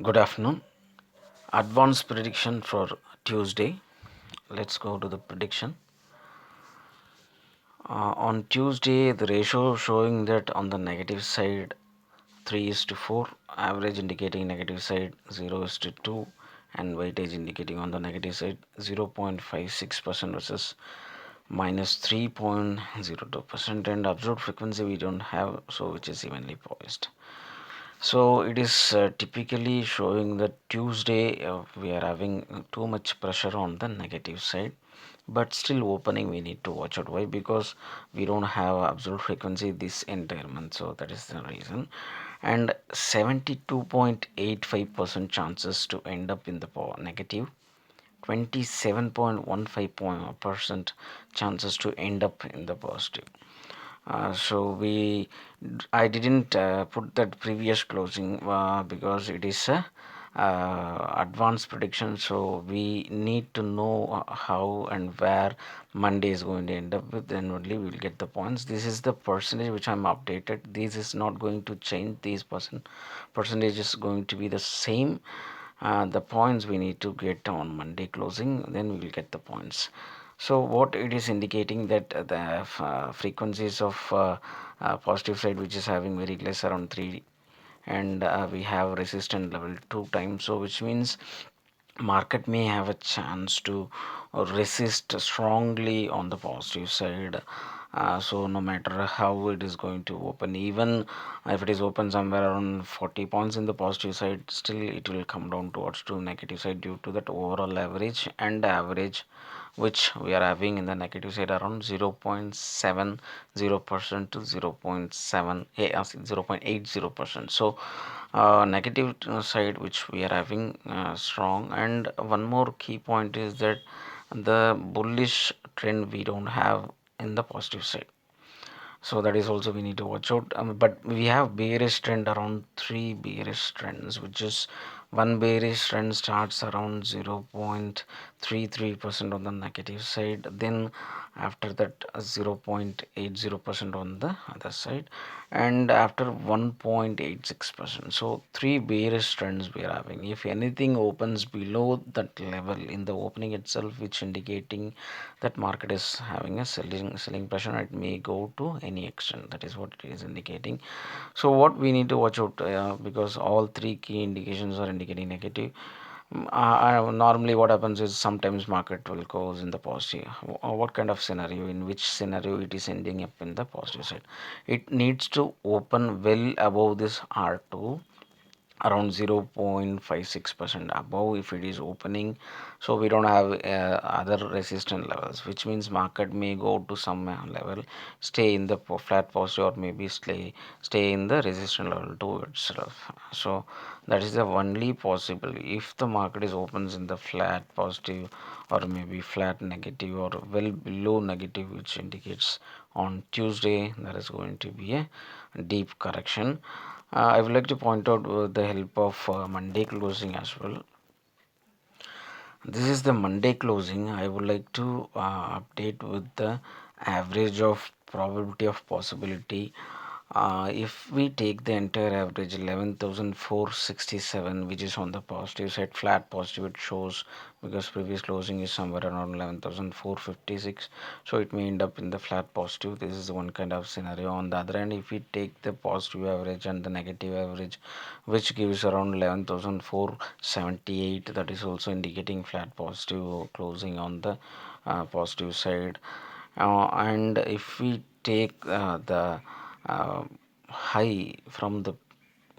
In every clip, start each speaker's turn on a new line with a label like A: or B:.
A: Good afternoon. Advanced prediction for Tuesday. Let's go to the prediction. On Tuesday, the ratio showing that on the negative side 3 is to 4, average indicating negative side 0 is to 2, and weightage indicating on the negative side 0.56% versus minus 3.02%, and absolute frequency we don't have, so which is evenly poised. So it is typically showing that Tuesday we are having too much pressure on the negative side, but still opening we need to watch out. Why? Because we don't have absolute frequency this entire month, so that is the reason. And 72.85% chances to end up in the negative, 27.15% chances to end up in the positive. So I didn't put that previous closing because it is a advanced prediction. So we need to know how and where Monday is going to end up with. Then only we will get the points. This is the percentage which I'm updated. This is not going to change. These percentage is going to be the same. The points we need to get on Monday closing. Then we will get the points. So what it is indicating that the frequencies of positive side which is having very less around 3, and we have resistance level 2 times, so which means market may have a chance to resist strongly on the positive side. So no matter how it is going to open, even if it is open somewhere around 40 points in the positive side, still it will come down towards to negative side due to that overall average and average which we are having in the negative side around 0.70% to 0.80%. So negative side which we are having strong. And one more key point is that the bullish trend we don't have in the positive side, so that is also we need to watch out. But we have bearish trend around 3 bearish trends, which is one bearish trend starts around 0.33% on the negative side, then after that 0.80% on the other side, and after 1.86%. So three bearish trends we are having. If anything opens below that level in the opening itself, which indicating that market is having a selling pressure, it may go to any extent. That is what it is indicating. So what we need to watch out, because all three key indications are indicating negative. Normally what happens is sometimes market will goes in the positive. What kind of scenario, in which scenario it is ending up in the positive side? It needs to open well above this R2, around 0.56% above if it is opening. So we don't have other resistance levels, which means market may go to some level, stay in the flat positive, or maybe stay in the resistance level to itself. So that is the only possible. If the market is opens in the flat positive, or maybe flat negative, or well below negative, which indicates on Tuesday there is going to be a deep correction. I would like to point out with the help of Monday closing as well. This is the Monday closing. I would like to update with the average of probability of possibility. If we take the entire average 11,467, which is on the positive side, flat positive it shows, because previous closing is somewhere around 11,456, so it may end up in the flat positive. This is one kind of scenario. On the other hand, if we take the positive average and the negative average, which gives around 11,478, that is also indicating flat positive closing on the positive side. And if we take the uh, high from the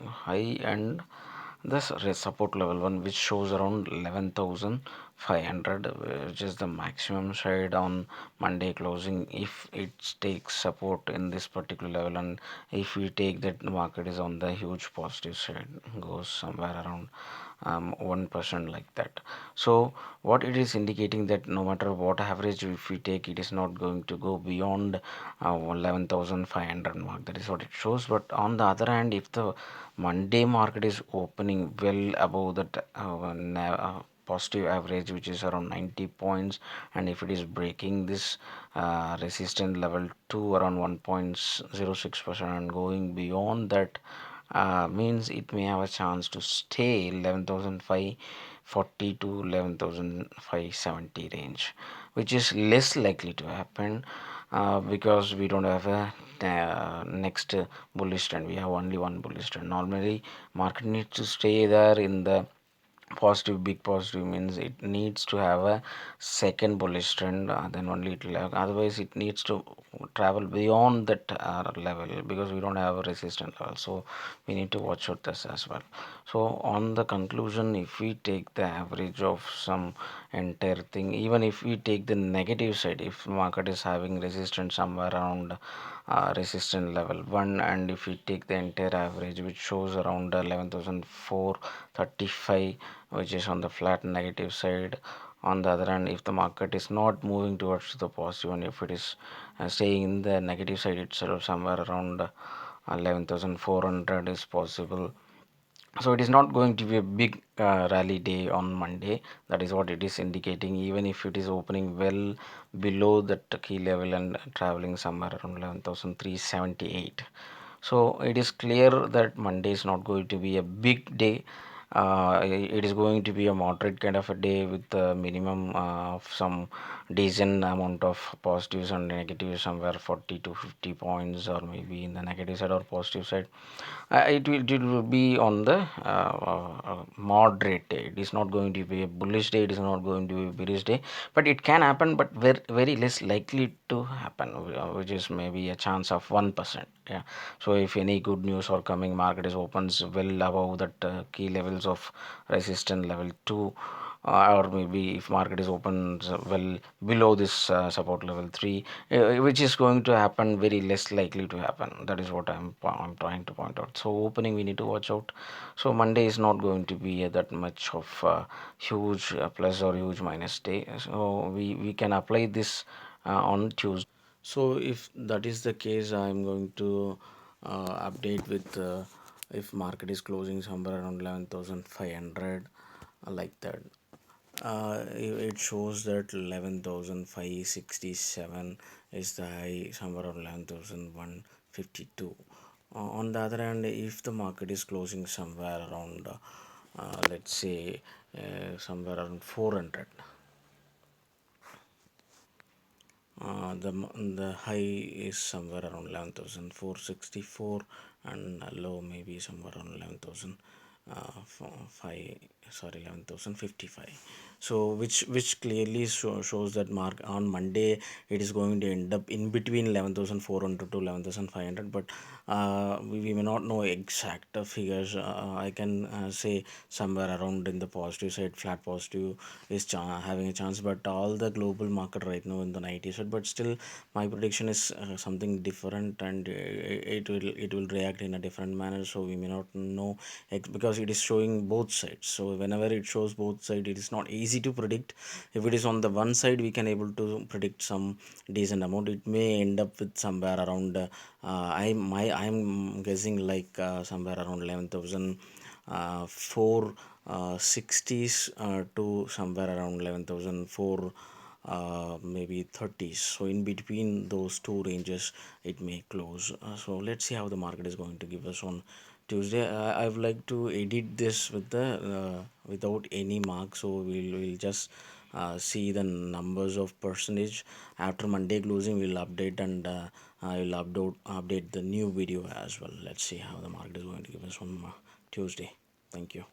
A: high and the support level one, which shows around 11,500, which is the maximum side on Monday closing. If it takes support in this particular level, and if we take that the market is on the huge positive side, goes somewhere around 1% like that. So what it is indicating, that no matter what average if we take, it is not going to go beyond 11,500 mark. That is what it shows. But on the other hand, if the Monday market is opening well above that positive average, which is around 90 points, and if it is breaking this resistance level to around 1.06% and going beyond that means it may have a chance to stay 11,540 to 11,570 range, which is less likely to happen because we don't have a next bullish trend. We have only one bullish trend. Normally market needs to stay there in the positive. Big positive means it needs to have a second bullish trend, then only it will have, otherwise it needs to travel beyond that level, because we don't have a resistance level. So we need to watch out this as well. So on the conclusion, if we take the average of some entire thing, even if we take the negative side, if market is having resistance somewhere around resistance level 1, and if we take the entire average which shows around 11,435, which is on the flat negative side. On the other hand, if the market is not moving towards the positive, and if it is staying in the negative side itself, somewhere around 11,400 is possible. So it is not going to be a big rally day on Monday. That is what it is indicating. Even if it is opening well below that key level and traveling somewhere around 11,378, so it is clear that Monday is not going to be a big day. It is going to be a moderate kind of a day with a minimum of some decent amount of positives and negatives, somewhere 40 to 50 points, or maybe in the negative side or positive side. It will be on the moderate day. It is not going to be a bullish day, it is not going to be a bearish day, but it can happen, but very, very less likely to happen, which is maybe a chance of 1%. Yeah. So if any good news are coming, market is opens well above that key levels of resistance level 2, or maybe if market is open well below this support level 3, which is going to happen, very less likely to happen. That is what I'm trying to point out. So opening we need to watch out. So Monday is not going to be that much of huge plus or huge minus day, so we can apply this on Tuesday. So if that is the case, I'm going to update with if market is closing somewhere around 11,500, like that. It shows that 11,567 is the high, somewhere around 11,152. On the other hand, if the market is closing somewhere around let's say somewhere around 400, the high is somewhere around 11,464, and low maybe somewhere around 11,000 five sorry 11,055. So which clearly shows that mark on Monday it is going to end up in between 11,400 to 11,500, but we may not know exact figures. I can say somewhere around in the positive side, flat positive is having a chance, but all the global market right now in the 90 side. But still my prediction is something different, and it will react in a different manner, so we may not know because it is showing both sides. So whenever it shows both sides, it is not easy to predict. If it is on the one side, we can able to predict some decent amount. It may end up with somewhere around I'm guessing like somewhere around 11,000 4 60s to somewhere around 11,004 maybe 30s. So in between those two ranges it may close. So let's see how the market is going to give us on Tuesday. I would like to edit this with the without any mark, so we'll just see the numbers of percentage. After Monday closing we'll update, and I will update the new video as well. Let's see how the market is going to give us on Tuesday. Thank you.